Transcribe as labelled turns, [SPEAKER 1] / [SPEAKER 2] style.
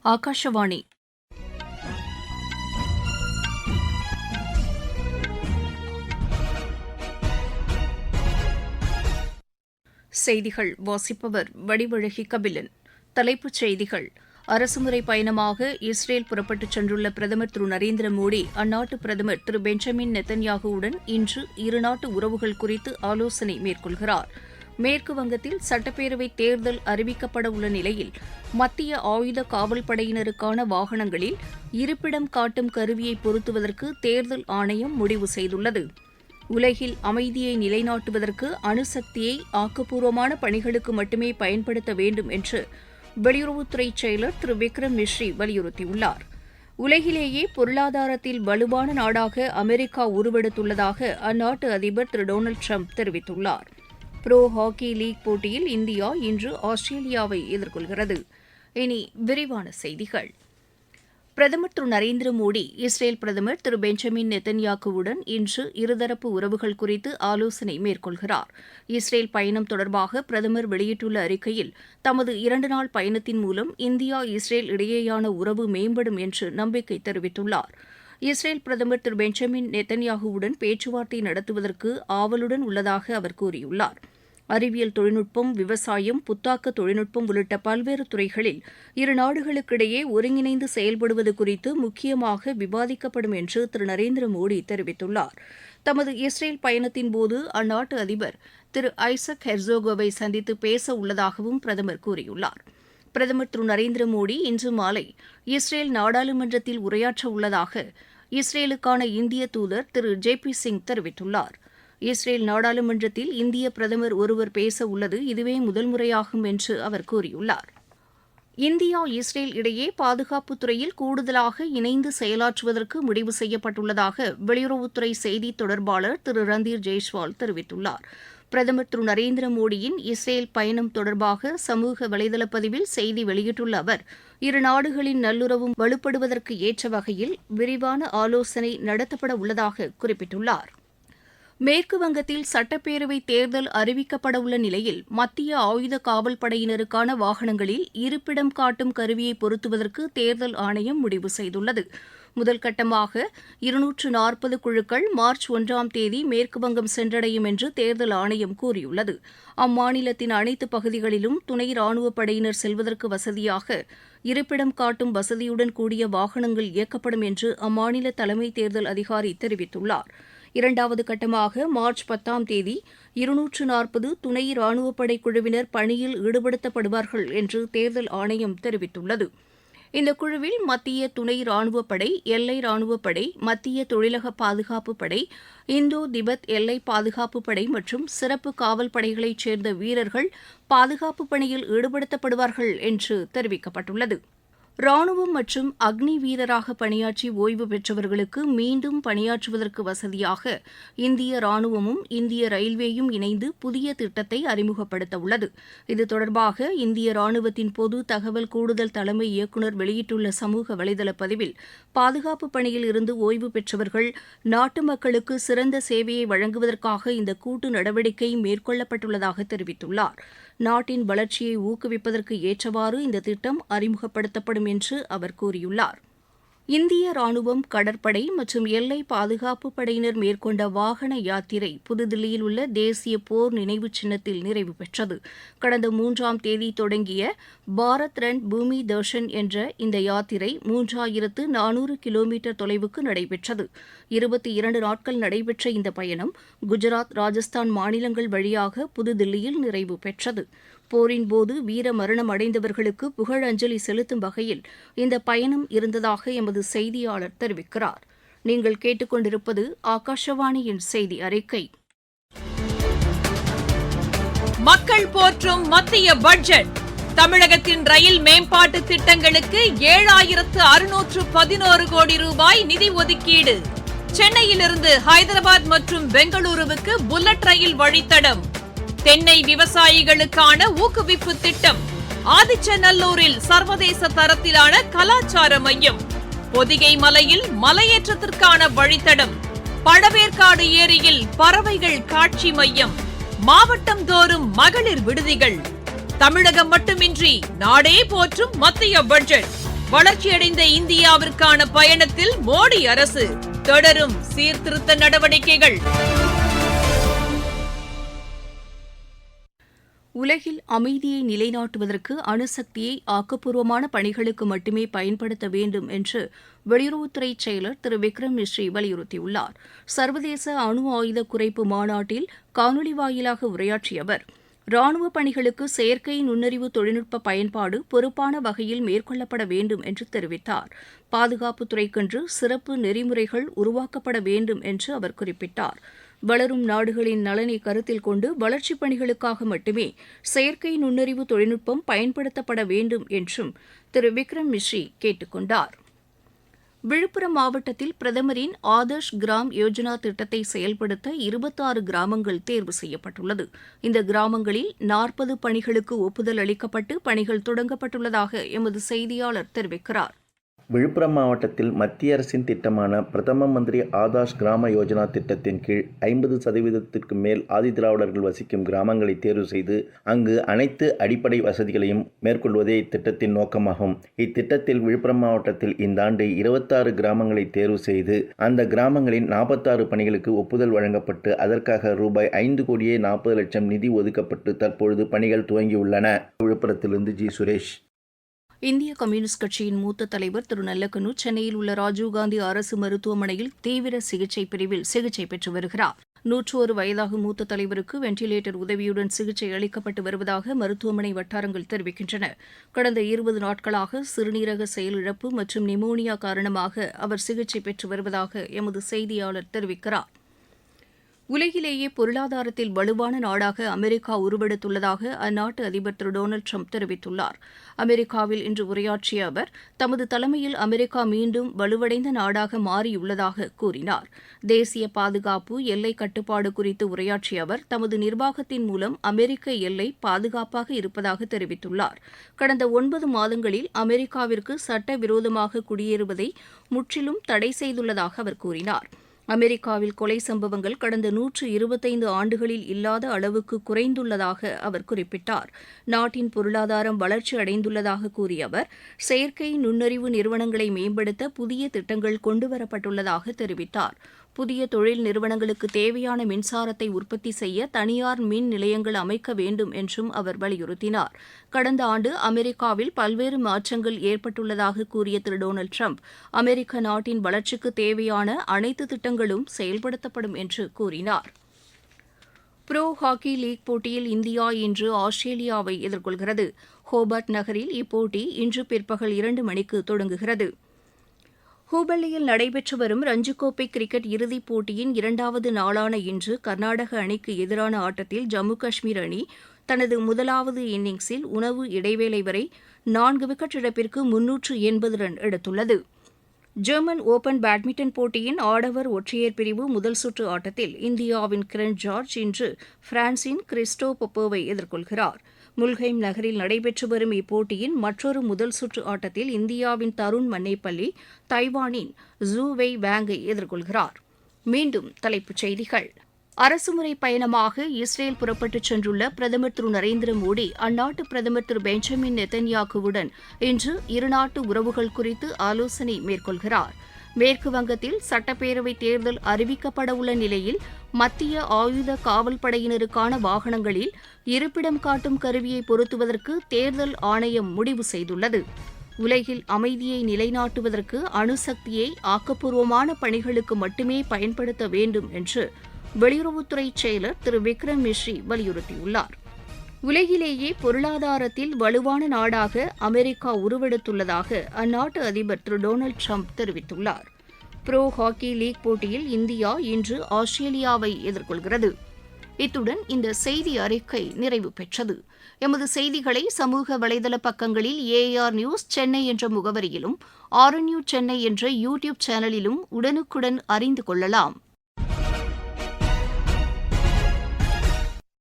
[SPEAKER 1] ஆகாஷவாணி. செய்திகள் வாசிப்பவர் வடிவழகி கபிலன். தலைப்புச் செய்திகள்: அரசுமுறை பயணமாக இஸ்ரேல் புறப்பட்டுச் சென்றுள்ள பிரதமர் திரு நரேந்திர மோடி அந்நாட்டு பிரதமர் திரு பெஞ்சமின் நெத்தன்யாகுவுடன் இன்று இருநாட்டு உறவுகள் குறித்து ஆலோசனை மேற்கொள்கிறார். மேற்கு வங்கத்தில் சட்டப்பேரவைத் தேர்தல் அறிவிக்கப்பட உள்ள நிலையில் மத்திய ஆயுத காவல் படையினருக்கான வாகனங்களில் இருப்பிடம் காட்டும் கருவியை பொருத்துவதற்கு தேர்தல் ஆணையம் முடிவு செய்துள்ளது. உலகில் அமைதியை நிலைநாட்டுவதற்கு அணுசக்தியை ஆக்கப்பூர்வமான பணிகளுக்கு மட்டுமே பயன்படுத்த வேண்டும் என்று வெளியுறவுத்துறை செயலர் திரு விக்ரம் மிஸ்ரி வலியுறுத்தியுள்ளார். உலகிலேயே பொருளாதாரத்தில் வலுவான நாடாக அமெரிக்கா உருவெடுத்துள்ளதாக அந்நாட்டு அதிபர் திரு டொனால்டு ட்ரம்ப் தெரிவித்துள்ளார். புரோ ஹாக்கி லீக் போட்டியில் இந்தியா இன்று ஆஸ்திரேலியாவை எதிர்கொள்கிறது. இனி விரிவான செய்திகள். பிரதமர் திரு நரேந்திர மோடி இஸ்ரேல் பிரதமர் திரு பெஞ்சமின் நெத்தன்யாகுவுடன் இன்று இருதரப்பு உறவுகள் குறித்து ஆலோசனை மேற்கொள்கிறார். இஸ்ரேல் பயணம் தொடர்பாக பிரதமர் வெளியிட்டுள்ள அறிக்கையில் தமது 2 நாள் பயணத்தின் மூலம் இந்தியா இஸ்ரேல் இடையேயான உறவு மேம்படும் என்று நம்பிக்கை தெரிவித்துள்ளார். இஸ்ரேல் பிரதமர் திரு பெஞ்சமின் நெத்தன்யாகுவுடன் பேச்சுவார்த்தை நடத்துவதற்கு ஆவலுடன் உள்ளதாக அவர் கூறியுள்ளார். அறிவியல் தொழில்நுட்பம், விவசாயம், புத்தாக்க தொழில்நுட்பம் உள்ளிட்ட பல்வேறு துறைகளில் இரு நாடுகளுக்கிடையே ஒருங்கிணைந்து செயல்படுவது குறித்து முக்கியமாக விவாதிக்கப்படும் என்று திரு நரேந்திர மோடி தெரிவித்துள்ளார். தமது இஸ்ரேல் பயணத்தின்போது அந்நாட்டு அதிபர் திரு ஐசக் ஹெர்சோகோவை சந்தித்து பேச உள்ளதாகவும் பிரதமர் கூறியுள்ளார். பிரதமர் திரு நரேந்திர மோடி இன்று மாலை இஸ்ரேல் நாடாளுமன்றத்தில் உரையாற்ற உள்ளதாக இஸ்ரேலுக்கான இந்திய தூதர் திரு ஜே.பி. சிங் தெரிவித்துள்ளார். இஸ்ரேல் நாடாளுமன்றத்தில் இந்திய பிரதமர் ஒருவர் பேச உள்ளது இதுவே முதல் முறையாகும் என்று அவர் கூறியுள்ளார். இந்தியா இஸ்ரேல் இடையே பாதுகாப்புத் துறையில் கூடுதலாக இணைந்து செயலாற்றுவதற்கு முடிவு செய்யப்பட்டுள்ளதாக வெளியுறவுத்துறை செய்தித் தொடர்பாளர் திரு ரந்தீர் ஜெய்ஸ்வால் தெரிவித்துள்ளார். பிரதமர் திரு நரேந்திர மோடியின் இஸ்ரேல் பயணம் தொடர்பாக சமூக வலைதள பதிவில் செய்தி வெளியிட்டுள்ள அவர், இரு நாடுகளின் நல்லுறவும் வலுப்படுவதற்கு ஏற்ற வகையில் விரிவான ஆலோசனை நடத்தப்பட உள்ளதாக குறிப்பிட்டுள்ளார். மேற்கு வங்கத்தில் சட்டப்பேரவைத் தேர்தல் அறிவிக்கப்பட உள்ள நிலையில் மத்திய ஆயுத காவல் படையினருக்கான வாகனங்களில் இருப்பிடம் காட்டும் கருவியை பொருத்துவதற்கு தேர்தல் ஆணையம் முடிவு செய்துள்ளது. முதல் கட்டமாக 240 குழுக்கள் மார்ச் 1ஆம் தேதி மேற்குவங்கம் சென்றடையும் என்று தேர்தல் ஆணையம் கூறியுள்ளது. அம்மாநிலத்தின் அனைத்து பகுதிகளிலும் துணை ராணுவப் படையினர் செல்வதற்கு வசதியாக இருப்பிடம் காட்டும் வசதியுடன் கூடிய வாகனங்கள் இயக்கப்படும் என்று அம்மாநில தலைமை தேர்தல் அதிகாரி தெரிவித்துள்ளார். 2வது கட்டமாக மார்ச் 10ஆம் தேதி 240 துணை ராணுவப்படை குழுவினர் பணியில் ஈடுபடுத்தப்படுவார்கள் என்று தேர்தல் ஆணையம் தெரிவித்துள்ளது. இந்த குழுவில் மத்திய துணை ராணுவப்படை, எல்லை ராணுவப்படை, மத்திய தொழிலக பாதுகாப்பு படை, இந்தோ திபெத் எல்லை பாதுகாப்பு படை மற்றும் சிறப்பு காவல் படைகளைச் சேர்ந்த வீரர்கள் பாதுகாப்பு பணியில் ஈடுபடுத்தப்படுவார்கள் என்று தெரிவிக்கப்பட்டுள்ளது. ராணுவம் மற்றும் அக்னி வீரராக பணியாற்றி ஓய்வு பெற்றவர்களுக்கு மீண்டும் பணியாற்றுவதற்கு வசதியாக இந்திய ராணுவமும் இந்திய ரயில்வேயும் இணைந்து புதிய திட்டத்தை அறிமுகப்படுத்த உள்ளது. இது தொடர்பாக இந்திய ராணுவத்தின் பொது தகவல் கூடுதல் தலைமை இயக்குநர் வெளியிட்டுள்ள சமூக வலைதள பதிவில், பாதுகாப்பு பணியில் இருந்து ஓய்வு பெற்றவர்கள் நாட்டு மக்களுக்கு சிறந்த சேவையை வழங்குவதற்காக இந்த கூட்டு நடவடிக்கை மேற்கொள்ளப்பட்டுள்ளதாக தெரிவித்துள்ளார். நாட்டின் வளர்ச்சியை ஊக்குவிப்பதற்கு ஏற்றவாறு இந்த திட்டம் அறிமுகப்படுத்தப்படும் என்று அவர் கூறியுள்ளார். இந்திய ராணுவம், கடற்படை மற்றும் எல்லை பாதுகாப்பு படையினர் மேற்கொண்ட வாகன யாத்திரை புதுதில்லியில் உள்ள தேசிய போர் நினைவு சின்னத்தில் நிறைவு பெற்றது. கடந்த 3ஆம் தேதி தொடங்கிய பாரத் ரன் பூமி தர்ஷன் என்ற இந்த யாத்திரை 3400 கிலோமீட்டர் தொலைவுக்கு நடைபெற்றது. 22 நாட்கள் நடைபெற்ற இந்த பயணம் குஜராத், ராஜஸ்தான் மாநிலங்கள் வழியாக புதுதில்லியில் நிறைவு பெற்றது. போரின் போது வீர மரணம் அடைந்தவர்களுக்கு புகழஞ்சலி செலுத்தும் வகையில் இந்த பயணம் இருந்ததாக எமது செய்தியாளர் தெரிவிக்கிறார். நீங்கள் கேட்டுக்கொண்டிருப்பது ஆகாஷவாணியின் செய்தி அறிக்கை.
[SPEAKER 2] மக்கள் போற்றும் மத்திய பட்ஜெட். தமிழகத்தின் ரயில் மேம்பாட்டு திட்டங்களுக்கு 7611 கோடி ரூபாய் நிதி ஒதுக்கீடு. சென்னையிலிருந்து ஹைதராபாத் மற்றும் பெங்களூருவுக்கு புல்லட் ரயில் வழித்தடம். தென்னை விவசாயிகளுக்கான ஊக்குவிப்பு திட்டம். ஆதிச்சநல்லூரில் சர்வதேச தரத்திலான கலாச்சார மையம். பொதிகை மலையில் மலையேற்றத்திற்கான வழித்தடம். பழவேற்காடு ஏரியில் பறவைகள் காட்சி மையம். மாவட்டம் தோறும் மகளிர் விடுதிகள். தமிழகம் மட்டுமின்றி நாடே போற்றும் மத்திய பட்ஜெட். வளர்ச்சியடைந்த இந்தியாவிற்கான பயணத்தில் மோடி அரசு தொடரும் சீர்திருத்த நடவடிக்கைகள்.
[SPEAKER 1] உலகில் அமைதியை நிலைநாட்டுவதற்கு அணுசக்தியை ஆக்கப்பூர்வமான பணிகளுக்கு மட்டுமே பயன்படுத்த வேண்டும் என்று வெளியுறவுத்துறை செயலர் திரு விக்ரம் மிஸ்ரி வலியுறுத்தியுள்ளார். சர்வதேச அணு ஆயுத குறைப்பு மாநாட்டில் காணொலி வாயிலாக உரையாற்றிய அவர், ராணுவ பணிகளுக்கு செயற்கை நுண்ணறிவு தொழில்நுட்ப பயன்பாடு பொறுப்பான வகையில் மேற்கொள்ளப்பட வேண்டும் என்று தெரிவித்தார். பாதுகாப்புத்துறைக்கென்று சிறப்பு நெறிமுறைகள் உருவாக்கப்பட வேண்டும் என்று அவர் குறிப்பிட்டார். வளரும் நாடுகளின் நலனை கருத்தில் கொண்டு வளர்ச்சிப் பணிகளுக்காக மட்டுமே செயற்கை நுண்ணறிவு தொழில்நுட்பம் பயன்படுத்தப்பட வேண்டும் என்றும் திரு விக்ரம் மிஸ்ரி கேட்டுக் கொண்டார். விழுப்புரம் மாவட்டத்தில் பிரதமரின் ஆதர்ஷ் கிராம் யோஜனா திட்டத்தை செயல்படுத்த 26 கிராமங்கள் தேர்வு செய்யப்பட்டுள்ளது. இந்த கிராமங்களில் 40 பணிகளுக்கு ஒப்புதல் அளிக்கப்பட்டு பணிகள் தொடங்கப்பட்டுள்ளதாக எமது செய்தியாளர் தெரிவிக்கிறார்.
[SPEAKER 3] விழுப்புரம் மாவட்டத்தில் மத்திய அரசின் திட்டமான பிரதம மந்திரி ஆதர்ஷ் கிராம யோஜனா திட்டத்தின் கீழ் 50% மேல் ஆதிதிராவிடர்கள் வசிக்கும் கிராமங்களை தேர்வு செய்து அங்கு அனைத்து அடிப்படை வசதிகளையும் மேற்கொள்வதே இத்திட்டத்தின் நோக்கமாகும். இத்திட்டத்தில் விழுப்புரம் மாவட்டத்தில் இந்த ஆண்டு 26 கிராமங்களை தேர்வு செய்து அந்த கிராமங்களின் 46 பணிகளுக்கு ஒப்புதல் வழங்கப்பட்டு அதற்காக ரூபாய் 5,40,00,000 நிதி ஒதுக்கப்பட்டு தற்பொழுது பணிகள் துவங்கியுள்ளன. விழுப்புரத்திலிருந்து ஜி. சுரேஷ்.
[SPEAKER 1] இந்திய கம்யூனிஸ்ட் கட்சியின் மூத்த தலைவர் திரு நல்லக்கண்ணு சென்னையில் உள்ள ராஜீவ்காந்தி அரசு மருத்துவமனையில் தீவிர சிகிச்சை பிரிவில் சிகிச்சை பெற்று வருகிறார். 101 வயதாகும் மூத்த தலைவருக்கு வெண்டிலேட்டர் உதவியுடன் சிகிச்சை அளிக்கப்பட்டு வருவதாக மருத்துவமனை வட்டாரங்கள் தெரிவிக்கின்றன. கடந்த 20 நாட்களாக சிறுநீரக செயலிழப்பு மற்றும் நிமோனியா காரணமாக அவர் சிகிச்சை பெற்று வருவதாக எமது செய்தியாளர் தெரிவிக்கிறார். உலகிலேயே பொருளாதாரத்தில் வலுவான நாடாக அமெரிக்கா உருவெடுத்துள்ளதாக அந்நாட்டு அதிபர் திரு டொனால்டு ட்ரம்ப் தெரிவித்துள்ளார். அமெரிக்காவில் இன்று உரையாற்றிய அவர் தமது தலைமையில் அமெரிக்கா மீண்டும் வலுவடைந்த நாடாக மாறியுள்ளதாக கூறினார். தேசிய பாதுகாப்பு, எல்லை கட்டுப்பாடு குறித்து உரையாற்றிய அவர் தமது நிர்வாகத்தின் மூலம் அமெரிக்க எல்லை பாதுகாப்பாக இருப்பதாக தெரிவித்துள்ளார். கடந்த 9 மாதங்களில் அமெரிக்காவிற்கு சட்டவிரோதமாக குடியேறுவதை முற்றிலும் தடை செய்துள்ளதாக அவர் கூறினார். அமெரிக்காவில் கொலை சம்பவங்கள் கடந்த 125 ஆண்டுகளில் இல்லாத அளவுக்கு குறைந்துள்ளதாக அவர் குறிப்பிட்டார். நாட்டின் பொருளாதாரம் வளர்ச்சி அடைந்துள்ளதாக கூறிய அவர் செயற்கை நுண்ணறிவு நிறுவனங்களை மேம்படுத்த புதிய திட்டங்கள் கொண்டுவரப்பட்டுள்ளதாக தெரிவித்தார். புதிய தொழில் நிறுவனங்களுக்கு தேவையான மின்சாரத்தை உற்பத்தி செய்ய தனியார் மின் நிலையங்கள் அமைக்க வேண்டும் என்றும் அவர் வலியுறுத்தினார். கடந்த ஆண்டு அமெரிக்காவில் பல்வேறு மாற்றங்கள் ஏற்பட்டுள்ளதாக கூறிய திரு டொனால்டு ட்ரம்ப் அமெரிக்க நாட்டின் வளர்ச்சிக்கு தேவையான அனைத்து திட்டங்களும் செயல்படுத்தப்படும் என்று கூறினார். புரோ ஹாக்கி லீக் போட்டியில் இந்தியா இன்று ஆஸ்திரேலியாவை எதிர்கொள்கிறது. ஹோபர்ட் நகரில் இப்போட்டி இன்று பிற்பகல் 2 மணிக்கு தொடங்குகிறது. ஹூபள்ளியில் நடைபெற்று வரும் ரஞ்சிக்கோப்பை கிரிக்கெட் இறுதிப் போட்டியின் 2வது நாளான இன்று கர்நாடக அணிக்கு எதிரான ஆட்டத்தில் ஜம்மு காஷ்மீர் அணி தனது முதலாவது இன்னிங்ஸில் உணவு இடைவேளை வரை 4 விக்கெட் இழப்பிற்கு 380 ரன் எடுத்துள்ளது. ஜெர்மன் ஓபன் பேட்மிண்டன் போட்டியின் ஆடவர் ஒற்றையர் பிரிவு முதல் சுற்று ஆட்டத்தில் இந்தியாவின் கிரண் ஜார்ஜ் இன்று பிரான்சின் கிறிஸ்டோ பொப்போவை எதிர்கொள்கிறார். முல்ஹைம் நகரில் நடைபெற்று வரும் இப்போட்டியின் மற்றொரு முதல் சுற்று ஆட்டத்தில் இந்தியாவின் தருண் மன்னேப்பள்ளி தைவானின் ஜூ வெய் வேங்கை எதிர்கொள்கிறார். மீண்டும் தலைப்புச் செய்திகள். அரசுமுறை பயணமாக இஸ்ரேல் புறப்பட்டுச் சென்றுள்ள பிரதமர் திரு நரேந்திர மோடி அந்நாட்டு பிரதமர் திரு பெஞ்சமின் நெத்தன்யாகுவுடன் இன்று இருநாட்டு உறவுகள் குறித்து ஆலோசனை மேற்கொள்கிறார். மேற்கு வங்கத்தில் சட்டப்பேரவை தேர்தல் அறிவிக்கப்பட உள்ள நிலையில் மத்திய ஆயுத காவல் படையினருக்கான வாகனங்களில் இருப்பிடம் காட்டும் கருவியை பொருத்துவதற்கு தேர்தல் ஆணையம் முடிவு செய்துள்ளது. உலகில் அமைதியை நிலைநாட்டுவதற்கு அணுசக்தியை ஆக்கப்பூர்வமான பணிகளுக்கு மட்டுமே பயன்படுத்த வேண்டும் என்று வெளியுறவுத்துறை செயலர் திரு விக்ரம் மிஸ்ரி வலியுறுத்தியுள்ளார். உலகிலேயே பொருளாதாரத்தில் வலுவான நாடாக அமெரிக்கா உருவெடுத்துள்ளதாக அந்நாட்டு அதிபர் திரு டொனால்டு ட்ரம்ப் தெரிவித்துள்ளார். புரோ ஹாக்கி லீக் போட்டியில் இந்தியா இன்று ஆஸ்திரேலியாவை எதிர்கொள்கிறது. இத்துடன் இந்த செய்தி அறிக்கை நிறைவு பெற்றது. எமது செய்திகளை சமூக வலைதள பக்கங்களில் ஏஆர் நியூஸ் சென்னை என்ற முகவரியிலும் RNU சென்னை என்ற யூடியூப் சேனலிலும் உடனுக்குடன் அறிந்து கொள்ளலாம்.